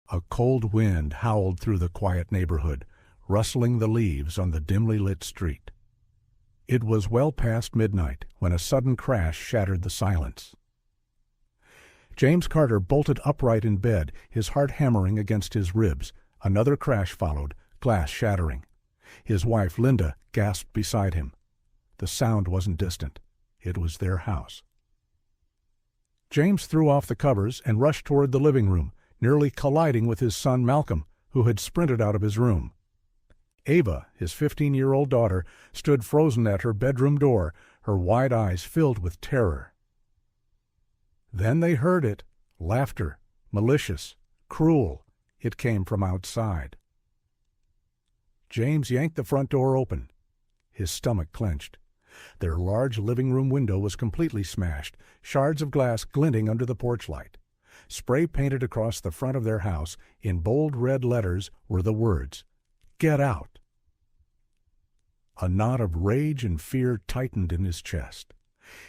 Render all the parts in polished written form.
A cold wind howled through the quiet neighborhood, rustling the leaves on the dimly lit street. It was well past midnight when a sudden crash shattered the silence. James Carter bolted upright in bed, his heart hammering against his ribs. Another crash followed, glass shattering. His wife, Linda, gasped beside him. The sound wasn't distant. It was their house. James threw off the covers and rushed toward the living room, nearly colliding with his son Malcolm, who had sprinted out of his room. Ava, his 15-year-old daughter, stood frozen at her bedroom door, her wide eyes filled with terror. Then they heard it, laughter, malicious, cruel. It came from outside. James yanked the front door open. His stomach clenched. Their large living room window was completely smashed, shards of glass glinting under the porch light. Spray painted across the front of their house, in bold red letters, were the words, "Get out." A knot of rage and fear tightened in his chest.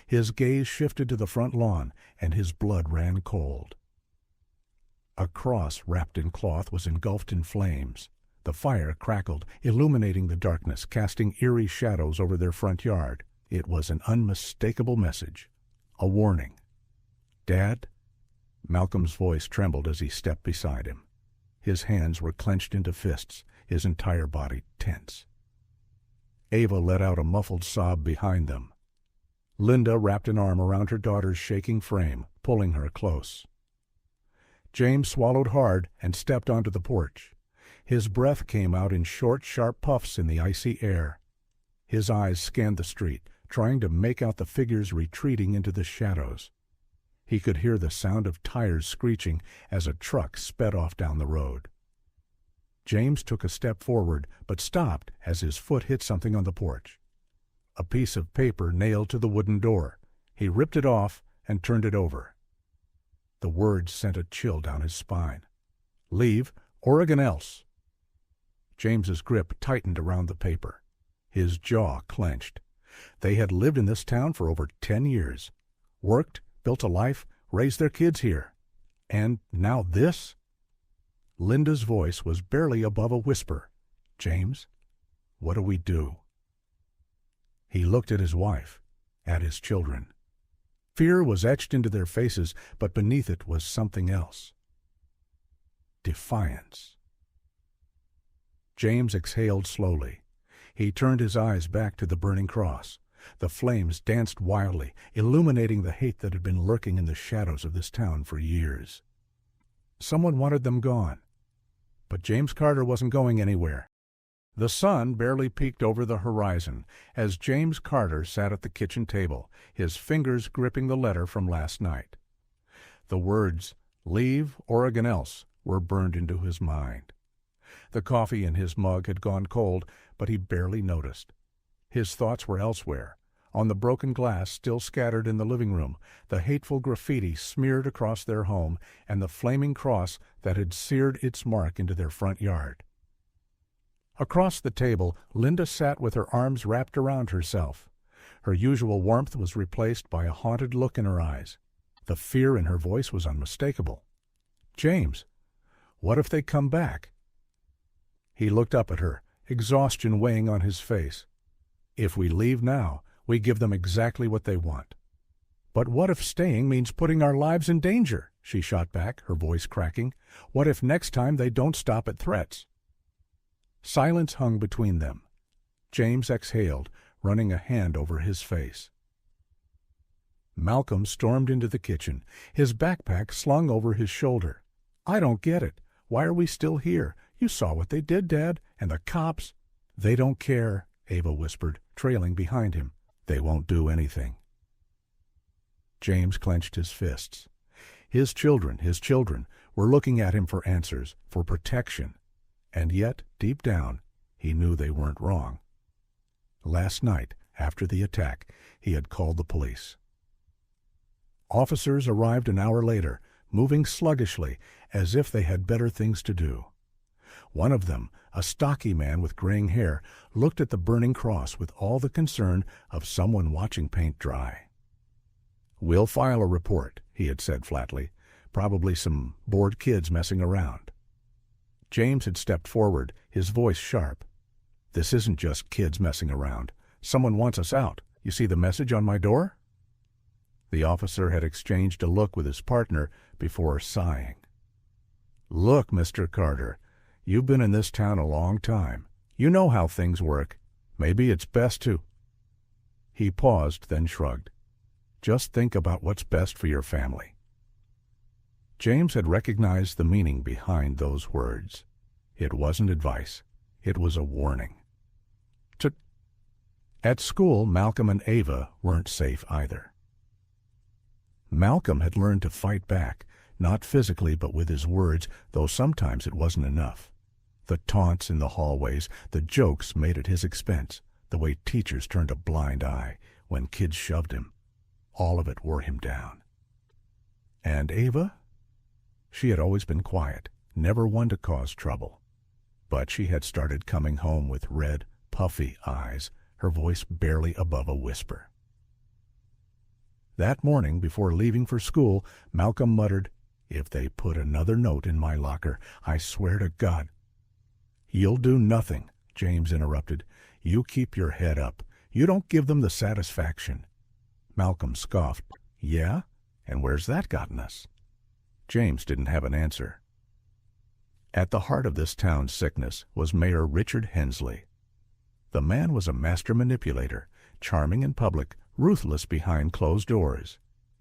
His gaze shifted to the front lawn, and his blood ran cold. A cross wrapped in cloth was engulfed in flames. The fire crackled, illuminating the darkness, casting eerie shadows over their front yard. It was an unmistakable message, a warning. "Dad?" Malcolm's voice trembled as he stepped beside him. His hands were clenched into fists, his entire body tense. Ava let out a muffled sob behind them. Linda wrapped an arm around her daughter's shaking frame, pulling her close. James swallowed hard and stepped onto the porch. His breath came out in short, sharp puffs in the icy air. His eyes scanned the street, trying to make out the figures retreating into the shadows. He could hear the sound of tires screeching as a truck sped off down the road. James took a step forward, but stopped as his foot hit something on the porch. A piece of paper nailed to the wooden door. He ripped it off and turned it over. The words sent a chill down his spine. "Leave Oregon else." James's grip tightened around the paper. His jaw clenched. They had lived in this town for over 10 years. Worked, built a life, raised their kids here. And now this? Linda's voice was barely above a whisper. "James, what do we do?" He looked at his wife, at his children. Fear was etched into their faces, but beneath it was something else. Defiance. James exhaled slowly. He turned his eyes back to the burning cross. The flames danced wildly, illuminating the hate that had been lurking in the shadows of this town for years. Someone wanted them gone. But James Carter wasn't going anywhere. The sun barely peeked over the horizon as James Carter sat at the kitchen table, his fingers gripping the letter from last night. The words, "Leave Oregon else," were burned into his mind. The coffee in his mug had gone cold, but he barely noticed. His thoughts were elsewhere, on the broken glass still scattered in the living room, the hateful graffiti smeared across their home, and the flaming cross that had seared its mark into their front yard. Across the table, Linda sat with her arms wrapped around herself. Her usual warmth was replaced by a haunted look in her eyes. The fear in her voice was unmistakable. "James, what if they come back?" He looked up at her, exhaustion weighing on his face. "If we leave now, we give them exactly what they want." "But what if staying means putting our lives in danger?" she shot back, her voice cracking. "What if next time they don't stop at threats?" Silence hung between them. James exhaled, running a hand over his face. Malcolm stormed into the kitchen, his backpack slung over his shoulder. "I don't get it. Why are we still here? You saw what they did, Dad, and the cops." "They don't care," Ava whispered, trailing behind him. "They won't do anything." James clenched his fists. His children, were looking at him for answers, for protection. And yet, deep down, he knew they weren't wrong. Last night, after the attack, he had called the police. Officers arrived an hour later, moving sluggishly, as if they had better things to do. One of them, a stocky man with graying hair, looked at the burning cross with all the concern of someone watching paint dry. "We'll file a report," he had said flatly. "Probably some bored kids messing around." James had stepped forward, his voice sharp. "This isn't just kids messing around. Someone wants us out. You see the message on my door?" The officer had exchanged a look with his partner before sighing. "Look, Mr. Carter, you've been in this town a long time. You know how things work. Maybe it's best to—" He paused, then shrugged. "Just think about what's best for your family." James had recognized the meaning behind those words. It wasn't advice. It was a warning. At school, Malcolm and Ava weren't safe either. Malcolm had learned to fight back, not physically but with his words, though sometimes it wasn't enough. The taunts in the hallways, the jokes made at his expense, the way teachers turned a blind eye when kids shoved him, all of it wore him down. And Ava? She had always been quiet, never one to cause trouble. But she had started coming home with red, puffy eyes, her voice barely above a whisper. That morning, before leaving for school, Malcolm muttered, "If they put another note in my locker, I swear to God—" "You'll do nothing," James interrupted. "You keep your head up. You don't give them the satisfaction." Malcolm scoffed. "Yeah? And where's that gotten us?" James didn't have an answer. At the heart of this town's sickness was Mayor Richard Hensley. The man was a master manipulator, charming in public, ruthless behind closed doors.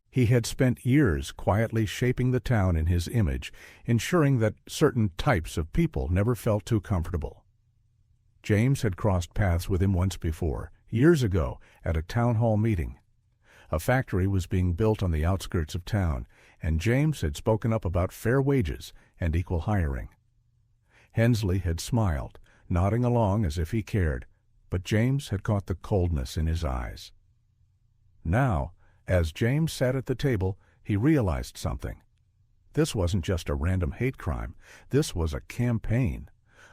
He had spent years quietly shaping the town in his image, ensuring that certain types of people never felt too comfortable. James had crossed paths with him once before, years ago, at a town hall meeting. A factory was being built on the outskirts of town, and James had spoken up about fair wages and equal hiring. Hensley had smiled, nodding along as if he cared, but James had caught the coldness in his eyes. Now, as James sat at the table, he realized something. This wasn't just a random hate crime. This was a campaign,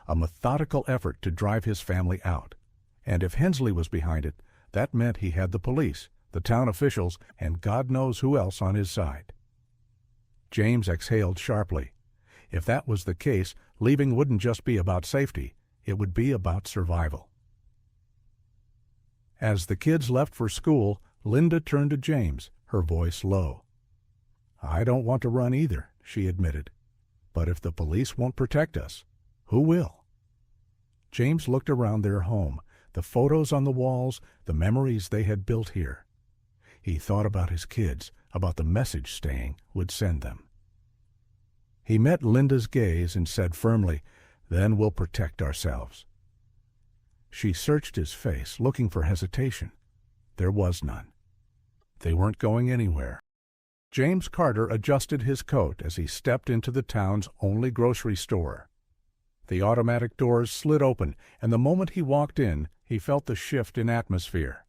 a methodical effort to drive his family out. And if Hensley was behind it, that meant he had the police, the town officials, and God knows who else on his side. James exhaled sharply. If that was the case, leaving wouldn't just be about safety. It would be about survival. As the kids left for school, Linda turned to James, her voice low. "I don't want to run either," she admitted. "But if the police won't protect us, who will?" James looked around their home, the photos on the walls, the memories they had built here. He thought about his kids, about the message Staying would send them. He met Linda's gaze and said firmly, "Then we'll protect ourselves." She searched his face, looking for hesitation. There was none. They weren't going anywhere. James Carter adjusted his coat as he stepped into the town's only grocery store. The automatic doors slid open, and the moment he walked in, he felt the shift in atmosphere.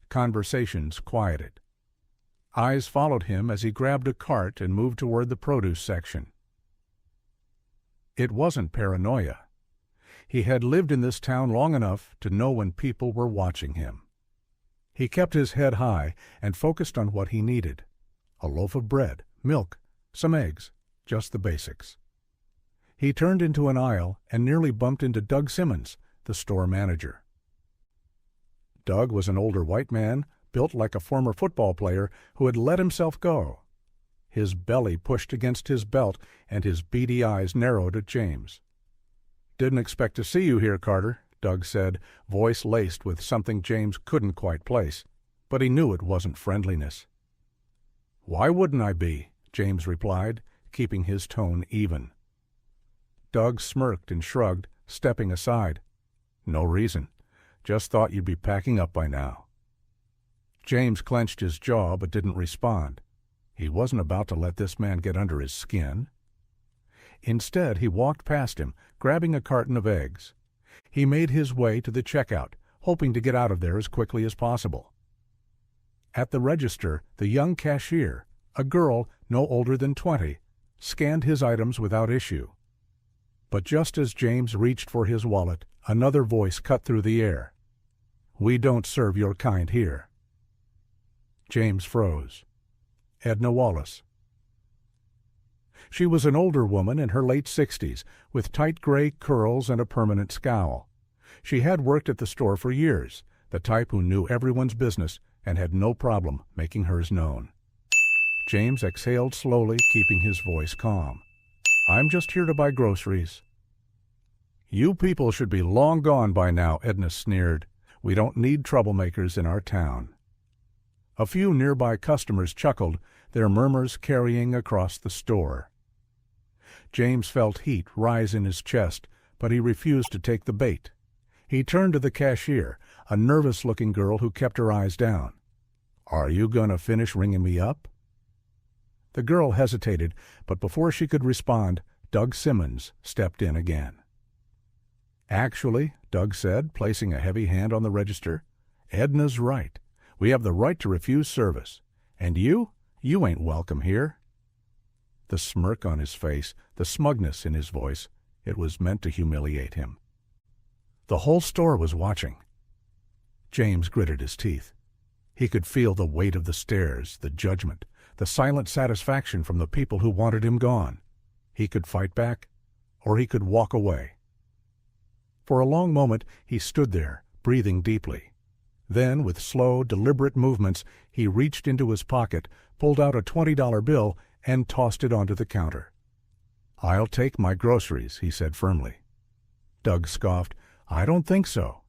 Conversations quieted. Eyes followed him as he grabbed a cart and moved toward the produce section. It wasn't paranoia. He had lived in this town long enough to know when people were watching him. He kept his head high and focused on what he needed. A loaf of bread, milk, some eggs, just the basics. He turned into an aisle and nearly bumped into Doug Simmons, the store manager. Doug was an older white man, built like a former football player who had let himself go. His belly pushed against his belt, and his beady eyes narrowed at James. "Didn't expect to see you here, Carter," Doug said, voice laced with something James couldn't quite place, but he knew it wasn't friendliness. "Why wouldn't I be?" James replied, keeping his tone even. Doug smirked and shrugged, stepping aside. "No reason. Just thought you'd be packing up by now." James clenched his jaw but didn't respond. He wasn't about to let this man get under his skin. Instead, he walked past him, grabbing a carton of eggs. He made his way to the checkout, hoping to get out of there as quickly as possible. At the register, the young cashier, a girl no older than 20, scanned his items without issue. But just as James reached for his wallet, another voice cut through the air. "We don't serve your kind here." James froze. Edna Wallace. She was an older woman in her late 60s, with tight gray curls and a permanent scowl. She had worked at the store for years, the type who knew everyone's business and had no problem making hers known. James exhaled slowly, keeping his voice calm. "I'm just here to buy groceries." "You people should be long gone by now," Edna sneered. "We don't need troublemakers in our town." A few nearby customers chuckled, their murmurs carrying across the store. James felt heat rise in his chest, but he refused to take the bait. He turned to the cashier, a nervous-looking girl who kept her eyes down. "Are you going to finish ringing me up?" The girl hesitated, but before she could respond, Doug Simmons stepped in again. "Actually," Doug said, placing a heavy hand on the register, "Edna's right. We have the right to refuse service. And you ain't welcome here." The smirk on his face, the smugness in his voice, it was meant to humiliate him. The whole store was watching. James gritted his teeth. He could feel the weight of the stares, the judgment, the silent satisfaction from the people who wanted him gone. He could fight back, or he could walk away. For a long moment he stood there, breathing deeply. Then, with slow, deliberate movements, he reached into his pocket, pulled out a $20 bill, and tossed it onto the counter. "I'll take my groceries," he said firmly. Doug scoffed. "I don't think so."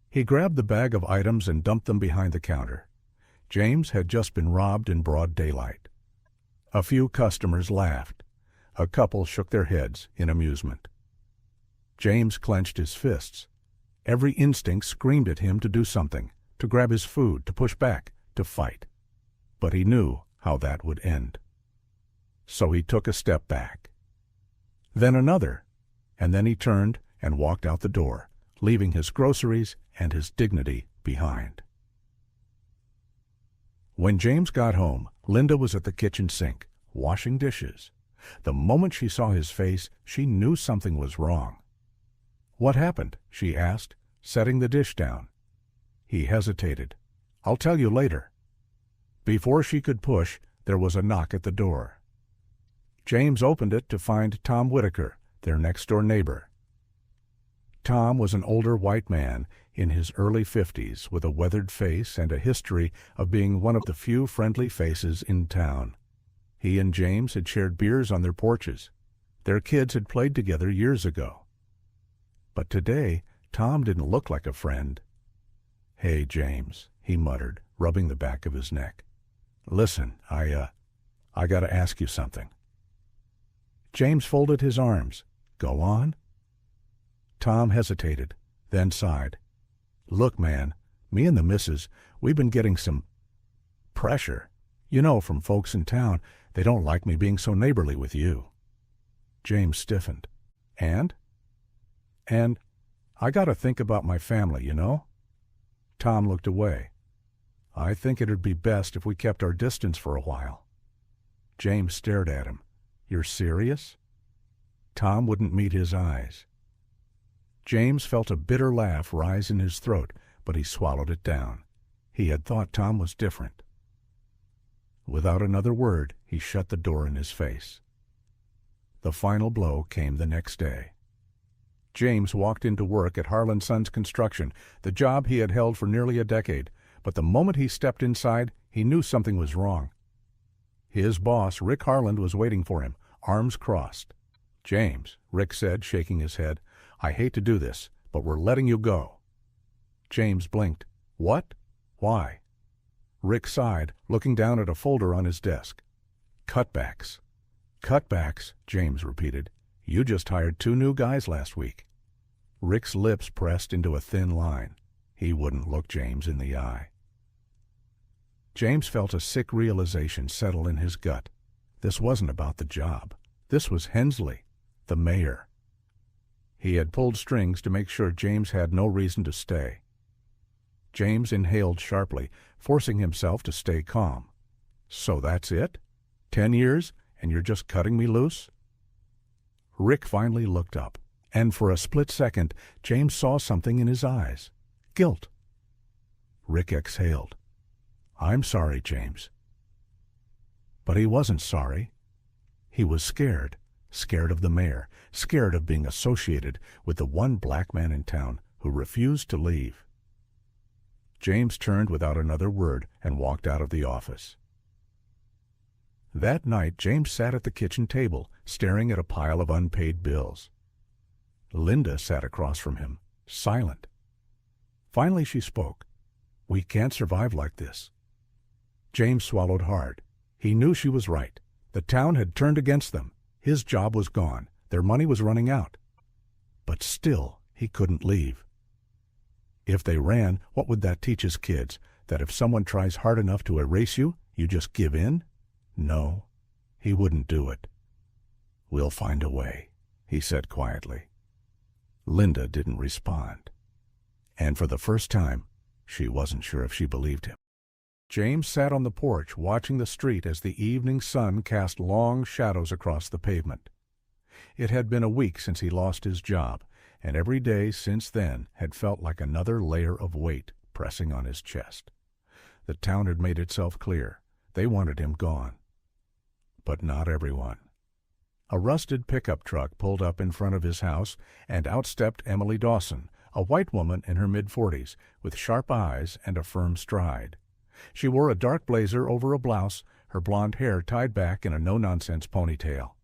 He grabbed the bag of items and dumped them behind the counter. James had just been robbed in broad daylight. A few customers laughed. A couple shook their heads in amusement. James clenched his fists. Every instinct screamed at him to do something, to grab his food, to push back, to fight. But he knew how that would end. So he took a step back. Then another, and then he turned and walked out the door, leaving his groceries and his dignity behind. When James got home, Linda was at the kitchen sink, washing dishes. The moment she saw his face, she knew something was wrong. "What happened?" she asked, setting the dish down. He hesitated. "I'll tell you later." Before she could push, there was a knock at the door. James opened it to find Tom Whitaker, their next-door neighbor. Tom was an older white man in his early 50s with a weathered face and a history of being one of the few friendly faces in town. He and James had shared beers on their porches. Their kids had played together years ago. But today, Tom didn't look like a friend. "Hey, James," he muttered, rubbing the back of his neck. "Listen, I gotta ask you something." James folded his arms. "Go on." Tom hesitated, then sighed. "Look, man, me and the missus, we've been getting some pressure. You know, from folks in town, they don't like me being so neighborly with you." James stiffened. "And I gotta think about my family, you know?" Tom looked away. "I think it'd be best if we kept our distance for a while." James stared at him. "You're serious?" Tom wouldn't meet his eyes. James felt a bitter laugh rise in his throat, but he swallowed it down. He had thought Tom was different. Without another word, he shut the door in his face. The final blow came the next day. James walked into work at Harlan Sons Construction, the job he had held for nearly a decade, but the moment he stepped inside, he knew something was wrong. His boss, Rick Harland, was waiting for him, arms crossed. "James," Rick said, shaking his head, "I hate to do this, but we're letting you go." James blinked. "What? Why?" Rick sighed, looking down at a folder on his desk. "Cutbacks." "Cutbacks," James repeated. "You just hired 2 new guys last week." Rick's lips pressed into a thin line. He wouldn't look James in the eye. James felt a sick realization settle in his gut. This wasn't about the job. This was Hensley, the mayor. He had pulled strings to make sure James had no reason to stay. James inhaled sharply, forcing himself to stay calm. "So that's it? 10 years, and you're just cutting me loose?" Rick finally looked up, and for a split second, James saw something in his eyes. Guilt. Rick exhaled. "I'm sorry, James." But he wasn't sorry. He was scared, scared of the mayor, scared of being associated with the one black man in town who refused to leave. James turned without another word and walked out of the office. That night, James sat at the kitchen table, staring at a pile of unpaid bills. Linda sat across from him, silent. Finally she spoke. "We can't survive like this." James swallowed hard. He knew she was right. The town had turned against them. His job was gone. Their money was running out. But still, he couldn't leave. If they ran, what would that teach his kids? That if someone tries hard enough to erase you, you just give in? No, he wouldn't do it. "We'll find a way," he said quietly. Linda didn't respond. And for the first time, she wasn't sure if she believed him. James sat on the porch watching the street as the evening sun cast long shadows across the pavement. It had been a week since he lost his job, and every day since then had felt like another layer of weight pressing on his chest. The town had made itself clear. They wanted him gone. But not everyone. A rusted pickup truck pulled up in front of his house, and out stepped Emily Dawson, a white woman in her mid-40s, with sharp eyes and a firm stride. She wore a dark blazer over a blouse, her blonde hair tied back in a no-nonsense ponytail.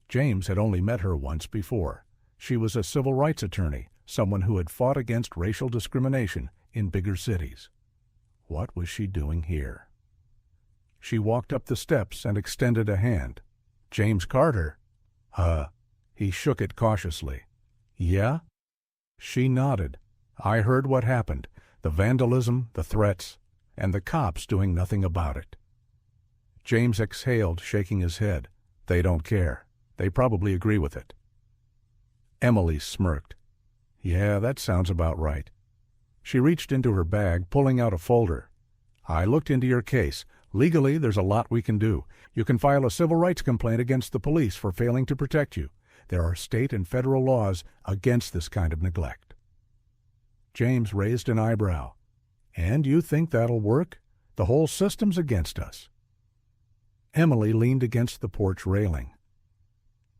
James had only met her once before. She was a civil rights attorney, someone who had fought against racial discrimination in bigger cities. What was she doing here? She walked up the steps and extended a hand. "James Carter." He shook it cautiously. "Yeah?" She nodded. "I heard what happened. The vandalism, the threats, and the cops doing nothing about it." James exhaled, shaking his head. "They don't care. They probably agree with it." Emily smirked. "Yeah, that sounds about right." She reached into her bag, pulling out a folder. "I looked into your case. Legally, there's a lot we can do. You can file a civil rights complaint against the police for failing to protect you. There are state and federal laws against this kind of neglect." James raised an eyebrow. "And you think that'll work? The whole system's against us." Emily leaned against the porch railing.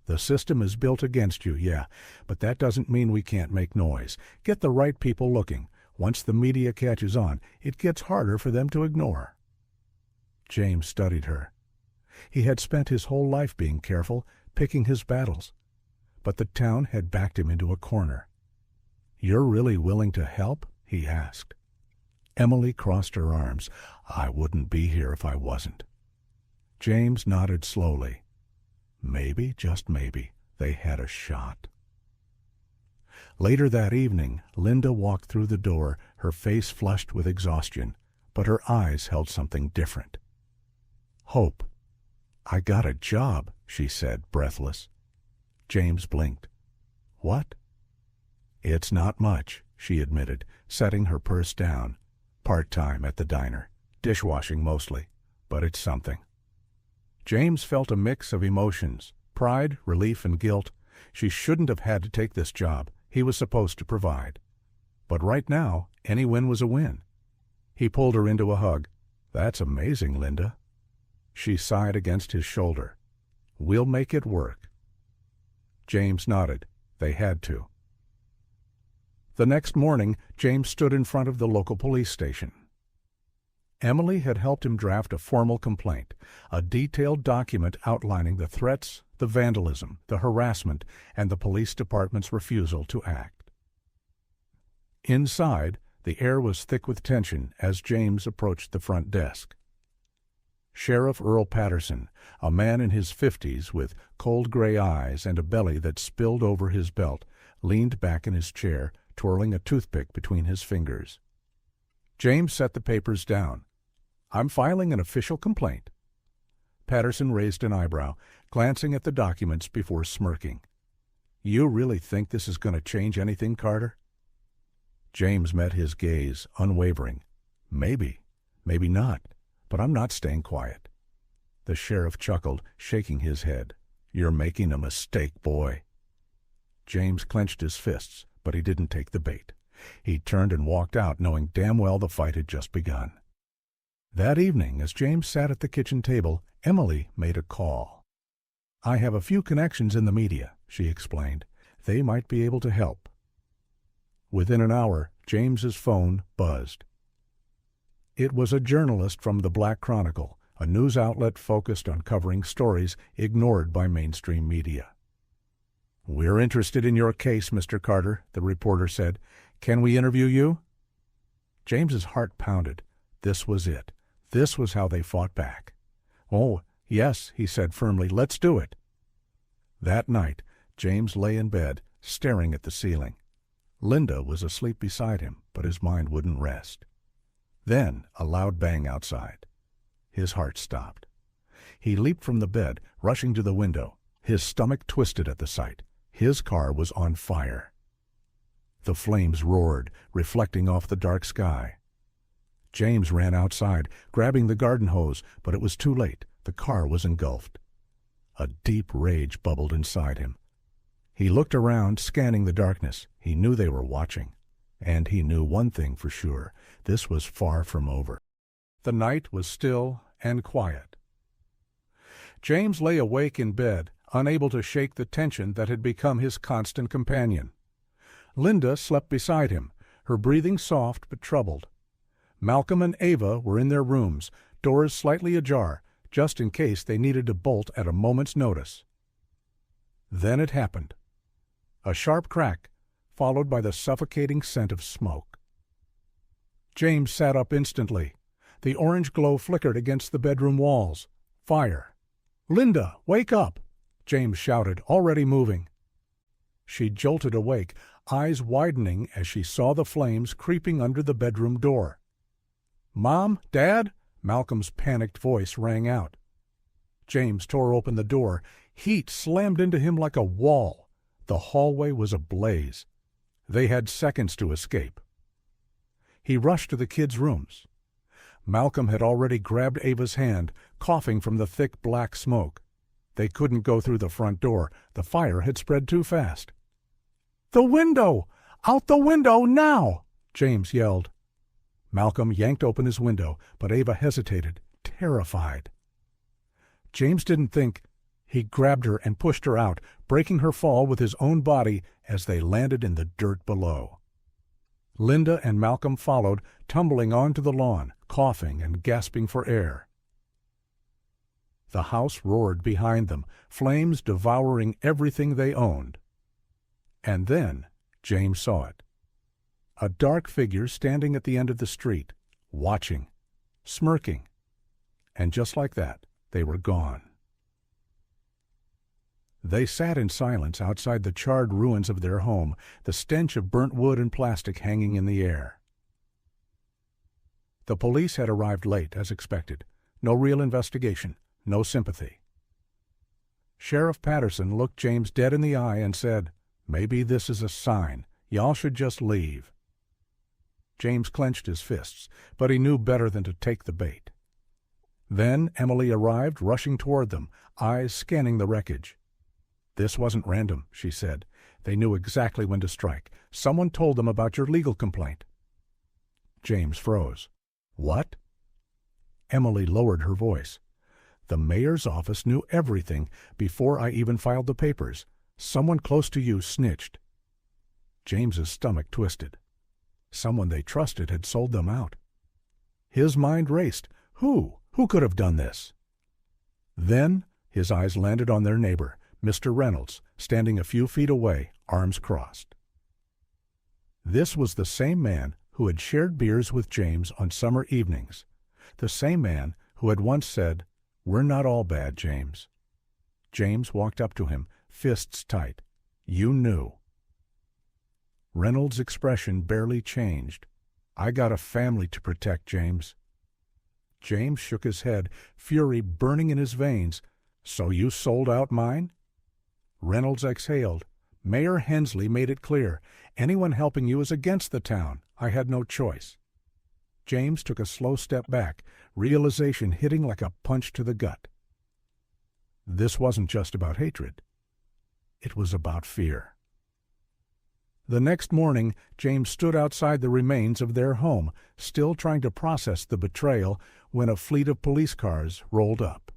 "The system is built against you, yeah, but that doesn't mean we can't make noise. Get the right people looking. Once the media catches on, it gets harder for them to ignore." James studied her. He had spent his whole life being careful, picking his battles. But the town had backed him into a corner. "You're really willing to help?" he asked. Emily crossed her arms. "I wouldn't be here if I wasn't." James nodded slowly. Maybe, just maybe, they had a shot. Later that evening, Linda walked through the door, her face flushed with exhaustion, but her eyes held something different. "Hope. I got a job," she said, breathless. James blinked. "What?" "It's not much," she admitted, setting her purse down. "Part-time at the diner. Dishwashing mostly, but it's something." James felt a mix of emotions, pride, relief, and guilt. She shouldn't have had to take this job. He was supposed to provide. But right now, any win was a win. He pulled her into a hug. "That's amazing, Linda." She sighed against his shoulder. "We'll make it work." James nodded. They had to. The next morning, James stood in front of the local police station. Emily had helped him draft a formal complaint, a detailed document outlining the threats, the vandalism, the harassment, and the police department's refusal to act. Inside, the air was thick with tension as James approached the front desk. Sheriff Earl Patterson, a man in his 50s with cold gray eyes and a belly that spilled over his belt, leaned back in his chair, twirling a toothpick between his fingers. James set the papers down. "I'm filing an official complaint." Patterson raised an eyebrow, glancing at the documents before smirking. "You really think this is going to change anything, Carter?" James met his gaze, unwavering. "Maybe, maybe not, but I'm not staying quiet." The sheriff chuckled, shaking his head. "You're making a mistake, boy." James clenched his fists, but he didn't take the bait. He turned and walked out, knowing damn well the fight had just begun. That evening, as James sat at the kitchen table, Emily made a call. I have a few connections in the media," she explained. "They might be able to help." Within an hour, James's phone buzzed. It was a journalist from the Black Chronicle, a news outlet focused on covering stories ignored by mainstream media. "We're interested in your case, Mr. Carter," the reporter said. "Can we interview you?" James's heart pounded. This was it. This was how they fought back. "Oh, yes," he said firmly. "Let's do it." That night, James lay in bed, staring at the ceiling. Linda was asleep beside him, but his mind wouldn't rest. Then a loud bang outside. His heart stopped. He leaped from the bed, rushing to the window. His stomach twisted at the sight. His car was on fire. The flames roared, reflecting off the dark sky. James ran outside, grabbing the garden hose, but it was too late. The car was engulfed. A deep rage bubbled inside him. He looked around, scanning the darkness. He knew they were watching. And he knew one thing for sure. This was far from over. The night was still and quiet. James lay awake in bed, unable to shake the tension that had become his constant companion. Linda slept beside him, her breathing soft but troubled. Malcolm and Ava were in their rooms, doors slightly ajar, just in case they needed to bolt at a moment's notice. Then it happened. A sharp crack, followed by the suffocating scent of smoke. James sat up instantly. The orange glow flickered against the bedroom walls. Fire. "Linda, wake up!" James shouted, already moving. She jolted awake, eyes widening as she saw the flames creeping under the bedroom door. "Mom? Dad?" Malcolm's panicked voice rang out. James tore open the door. Heat slammed into him like a wall. The hallway was ablaze. They had seconds to escape. He rushed to the kids' rooms. Malcolm had already grabbed Ava's hand, coughing from the thick black smoke. They couldn't go through the front door. The fire had spread too fast. "The window! Out the window now!" James yelled. Malcolm yanked open his window, but Ava hesitated, terrified. James didn't think. He grabbed her and pushed her out, breaking her fall with his own body as they landed in the dirt below. Linda and Malcolm followed, tumbling onto the lawn, coughing and gasping for air. The house roared behind them, flames devouring everything they owned. And then James saw it. A dark figure standing at the end of the street, watching, smirking. And just like that, they were gone. They sat in silence outside the charred ruins of their home, the stench of burnt wood and plastic hanging in the air. The police had arrived late, as expected. No real investigation, no sympathy. Sheriff Patterson looked James dead in the eye and said, "Maybe this is a sign. Y'all should just leave." James clenched his fists, but he knew better than to take the bait. Then Emily arrived, rushing toward them, eyes scanning the wreckage. "This wasn't random," she said. "They knew exactly when to strike. Someone told them about your legal complaint." James froze. "What?" Emily lowered her voice. "The mayor's office knew everything before I even filed the papers. Someone close to you snitched." James's stomach twisted. Someone they trusted had sold them out. His mind raced. Who? Who could have done this? Then his eyes landed on their neighbor, Mr. Reynolds, standing a few feet away, arms crossed. This was the same man who had shared beers with James on summer evenings, the same man who had once said, "We're not all bad, James." James walked up to him, fists tight. "You knew." Reynolds' expression barely changed. "I got a family to protect, James." James shook his head, fury burning in his veins. "So you sold out mine?" Reynolds exhaled. "Mayor Hensley made it clear. Anyone helping you is against the town. I had no choice." James took a slow step back, realization hitting like a punch to the gut. This wasn't just about hatred. It was about fear. The next morning, James stood outside the remains of their home, still trying to process the betrayal, when a fleet of police cars rolled up.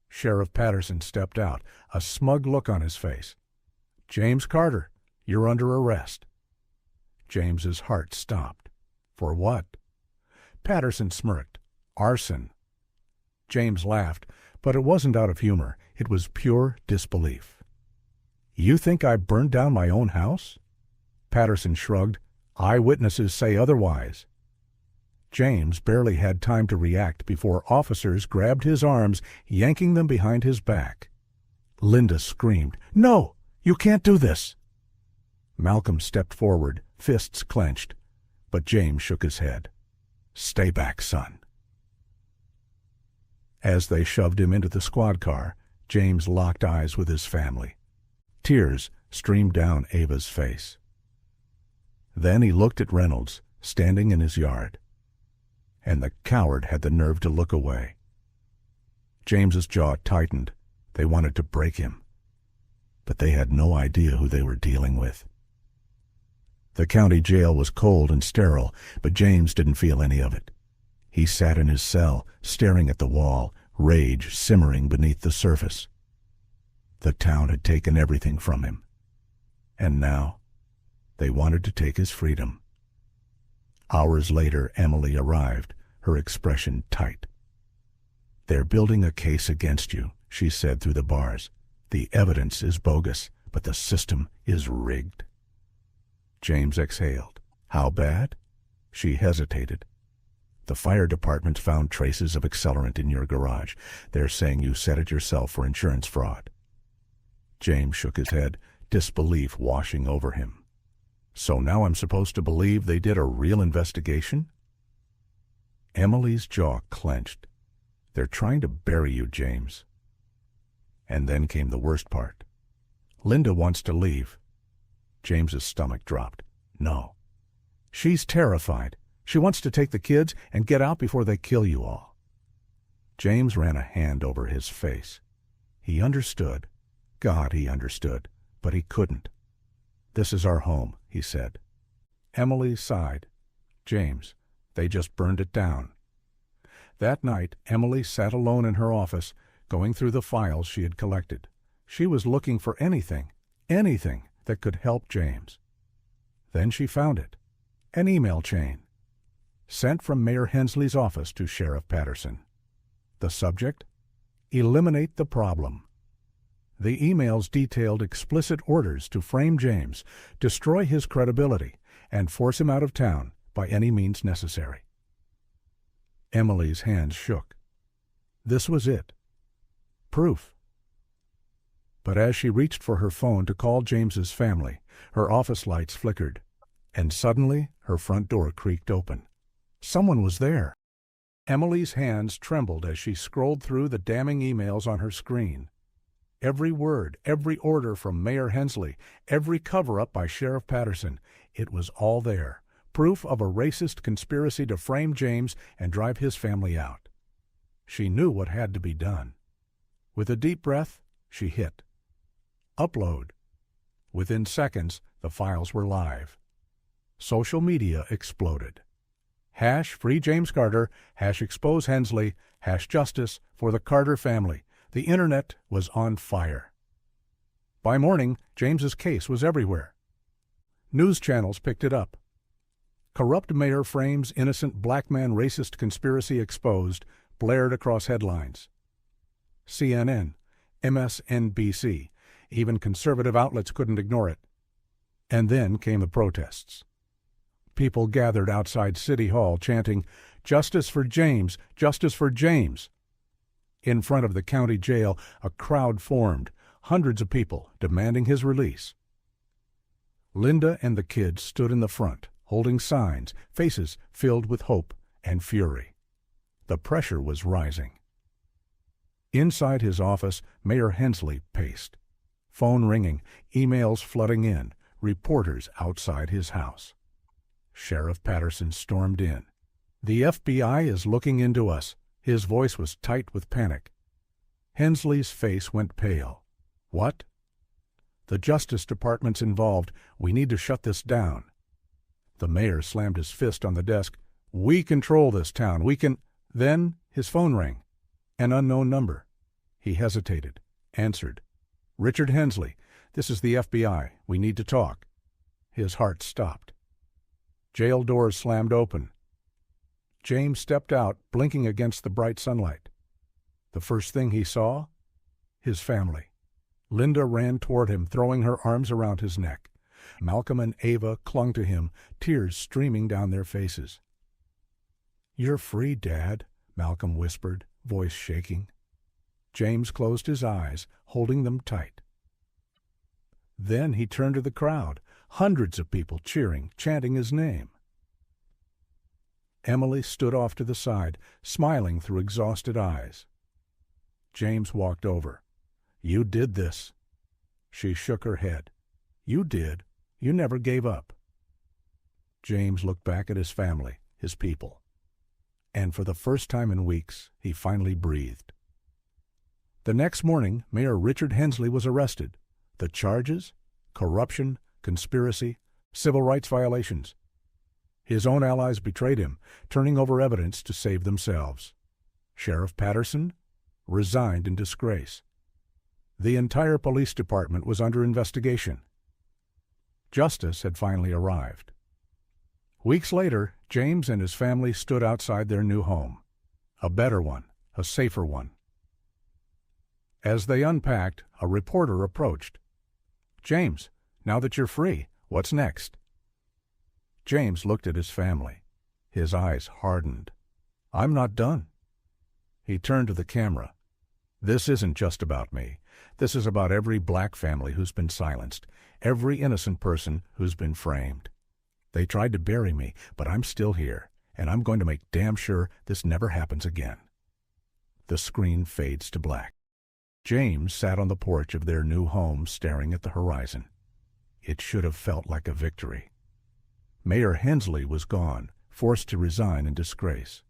Sheriff Patterson stepped out, a smug look on his face. "James Carter, you're under arrest." James's heart stopped. For what? Patterson smirked. "Arson." James laughed, but it wasn't out of humor. It was pure disbelief. "You think I burned down my own house?" Patterson shrugged. "Eyewitnesses say otherwise." James barely had time to react before officers grabbed his arms, yanking them behind his back. Linda screamed, "No! You can't do this!" Malcolm stepped forward, fists clenched, but James shook his head. "Stay back, son." As they shoved him into the squad car, James locked eyes with his family. Tears streamed down Ava's face. Then he looked at Reynolds, standing in his yard. And the coward had the nerve to look away. James's jaw tightened. They wanted to break him. But they had no idea who they were dealing with. The county jail was cold and sterile, but James didn't feel any of it. He sat in his cell, staring at the wall, rage simmering beneath the surface. The town had taken everything from him. And now, they wanted to take his freedom. Hours later, Emily arrived, her expression tight. "They're building a case against you," she said through the bars. "The evidence is bogus, but the system is rigged." James exhaled. "How bad?" She hesitated. "The fire department found traces of accelerant in your garage. They're saying you set it yourself for insurance fraud." James shook his head, disbelief washing over him. "So now I'm supposed to believe they did a real investigation?" Emily's jaw clenched. "They're trying to bury you, James." And then came the worst part. "Linda wants to leave." James's stomach dropped. "No. She's terrified. She wants to take the kids and get out before they kill you all." James ran a hand over his face. He understood. God, he understood. But he couldn't. "This is our home," he said. Emily sighed. "James, they just burned it down." That night, Emily sat alone in her office, going through the files she had collected. She was looking for anything that could help James. Then she found it. An email chain. Sent from Mayor Hensley's office to Sheriff Patterson. The subject? Eliminate the problem. The emails detailed explicit orders to frame James, destroy his credibility, and force him out of town by any means necessary. Emily's hands shook. This was it. Proof. But as she reached for her phone to call James's family, her office lights flickered, and suddenly her front door creaked open. Someone was there. Emily's hands trembled as she scrolled through the damning emails on her screen. Every word, every order from Mayor Hensley, every cover-up by Sheriff Patterson, it was all there. Proof of a racist conspiracy to frame James and drive his family out. She knew what had to be done. With a deep breath, she hit upload. Within seconds, the files were live. Social media exploded. #Free James Carter, #expose Hensley, #justice for the Carter family. The internet was on fire. By morning, James's case was everywhere. News channels picked it up. "Corrupt mayor frames innocent black man racist conspiracy exposed," blared across headlines. CNN, MSNBC, even conservative outlets couldn't ignore it. And then came the protests. People gathered outside City Hall chanting, "Justice for James! Justice for James!" In front of the county jail, a crowd formed, hundreds of people demanding his release. Linda and the kids stood in the front, holding signs, faces filled with hope and fury. The pressure was rising. Inside his office, Mayor Hensley paced. Phone ringing, emails flooding in, reporters outside his house. Sheriff Patterson stormed in. "The FBI is looking into us." His voice was tight with panic. Hensley's face went pale. "What?" "The Justice Department's involved. We need to shut this down." The mayor slammed his fist on the desk. "We control this town. We can—" Then his phone rang. An unknown number. He hesitated, answered, "Richard Hensley, this is the FBI. We need to talk." His heart stopped. Jail doors slammed open. James stepped out, blinking against the bright sunlight. The first thing he saw? His family. Linda ran toward him, throwing her arms around his neck. Malcolm and Ava clung to him, tears streaming down their faces. "You're free, Dad," Malcolm whispered, voice shaking. James closed his eyes, holding them tight. Then he turned to the crowd, hundreds of people cheering, chanting his name. Emily stood off to the side, smiling through exhausted eyes. James walked over. "You did this." She shook her head. "You did. You never gave up." James looked back at his family, his people. And for the first time in weeks, he finally breathed. The next morning, Mayor Richard Hensley was arrested. The charges? Corruption, conspiracy, civil rights violations. His own allies betrayed him, turning over evidence to save themselves. Sheriff Patterson resigned in disgrace. The entire police department was under investigation. Justice had finally arrived. Weeks later, James and his family stood outside their new home. A better one, a safer one. As they unpacked, a reporter approached. "James, now that you're free, what's next?" James looked at his family. His eyes hardened. "I'm not done." He turned to the camera. "This isn't just about me. This is about every black family who's been silenced, every innocent person who's been framed. They tried to bury me, but I'm still here, and I'm going to make damn sure this never happens again." The screen fades to black. James sat on the porch of their new home staring at the horizon. It should have felt like a victory. Mayor Hensley was gone, forced to resign in disgrace.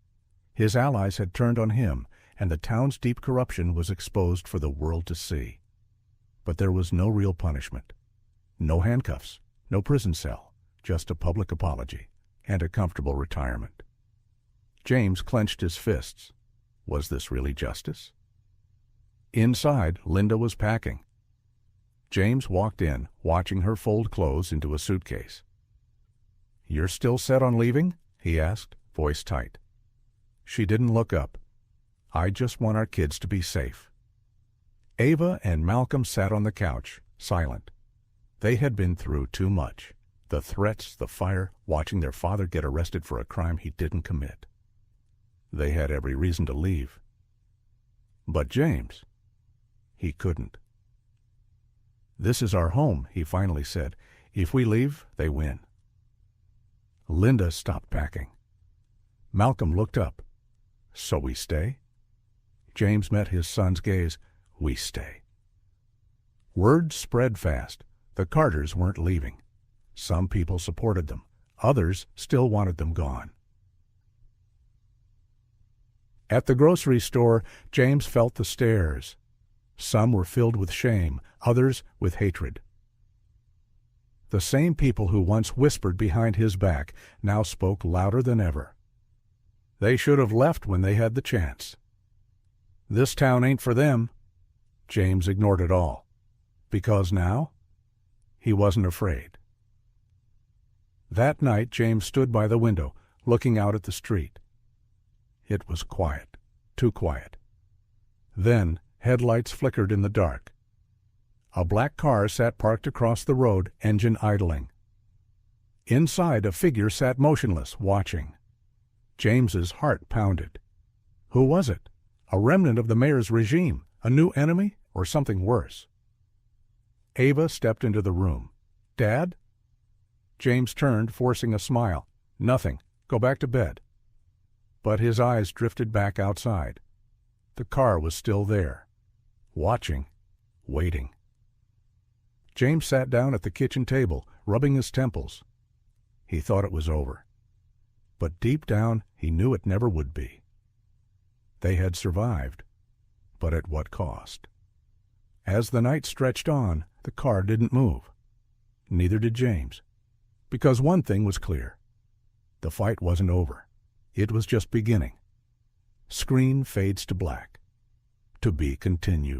His allies had turned on him, and the town's deep corruption was exposed for the world to see. But there was no real punishment. No handcuffs, no prison cell, just a public apology and a comfortable retirement. James clenched his fists. Was this really justice? Inside, Linda was packing. James walked in, watching her fold clothes into a suitcase. "You're still set on leaving?" he asked, voice tight. She didn't look up. "I just want our kids to be safe." Ava and Malcolm sat on the couch, silent. They had been through too much. The threats, the fire, watching their father get arrested for a crime he didn't commit. They had every reason to leave. But James, he couldn't. "This is our home," he finally said. "If we leave, they win." Linda stopped packing. Malcolm looked up. "So we stay?" James met his son's gaze. "We stay." Word spread fast. The Carters weren't leaving. Some people supported them. Others still wanted them gone. At the grocery store, James felt the stares. Some were filled with shame, others with hatred. The same people who once whispered behind his back now spoke louder than ever. They should have left when they had the chance. This town ain't for them. James ignored it all. Because now, he wasn't afraid. That night, James stood by the window, looking out at the street. It was quiet, too quiet. Then, headlights flickered in the dark. A black car sat parked across the road, engine idling. Inside, a figure sat motionless, watching. James's heart pounded. Who was it? A remnant of the mayor's regime, a new enemy, or something worse? Ava stepped into the room. "Dad?" James turned, forcing a smile. "Nothing. Go back to bed." But his eyes drifted back outside. The car was still there. Watching. Waiting. James sat down at the kitchen table, rubbing his temples. He thought it was over. But deep down, he knew it never would be. They had survived. But at what cost? As the night stretched on, the car didn't move. Neither did James. Because one thing was clear. The fight wasn't over. It was just beginning. Screen fades to black. To be continued.